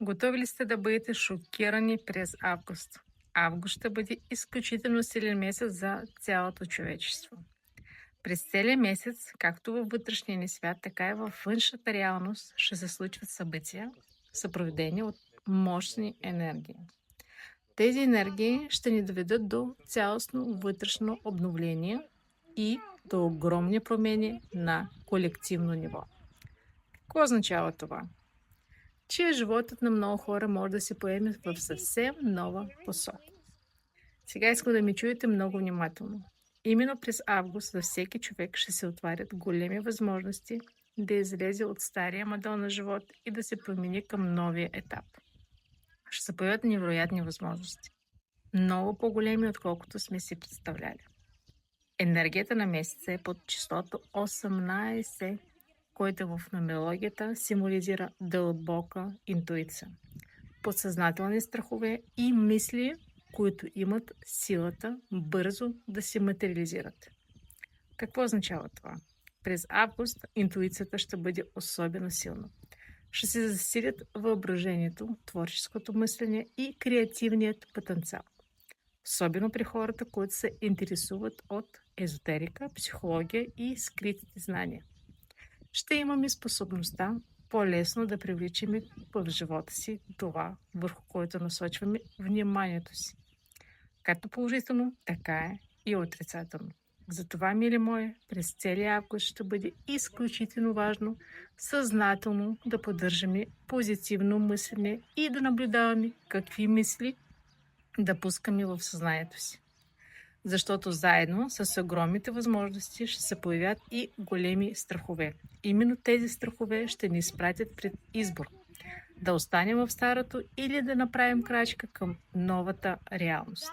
Готови ли сте да бъдете шокирани през август? Август ще бъде изключително силен месец за цялото човечество. През целия месец, както във вътрешния ни свят, така и във външната реалност, ще се случват събития, съпроводени от мощни енергии. Тези енергии ще ни доведат до цялостно вътрешно обновление и до огромни промени на колективно ниво. Какво означава това? Че животът на много хора може да се поеме в съвсем нова посока. Сега искам да ми чуете много внимателно. Именно през август за всеки човек ще се отварят големи възможности да излезе от стария модел на живот и да се промени към новия етап. Ще се появят невероятни възможности. Много по-големи, отколкото сме си представляли. Енергията на месеца е под числото 18, което в нумерологията символизира дълбока интуиция, подсъзнателни страхове и мисли, които имат силата бързо да се материализират. Какво означава това? През август интуицията ще бъде особено силна. Ще се засилят въображението, творческото мислене и креативният потенциал. Особено при хората, които се интересуват от езотерика, психология и скритите знания. Ще имаме способността по-лесно да привличаме в живота си това, върху което насочваме вниманието си. Както положително, така е и отрицателно. Затова, мили мои, през целия август ще бъде изключително важно съзнателно да поддържаме позитивно мислене и да наблюдаваме какви мисли да пускаме в съзнанието си. Защото заедно с огромните възможности ще се появят и големи страхове. Именно тези страхове ще ни изпратят пред избор. Да останем в старото или да направим крачка към новата реалност.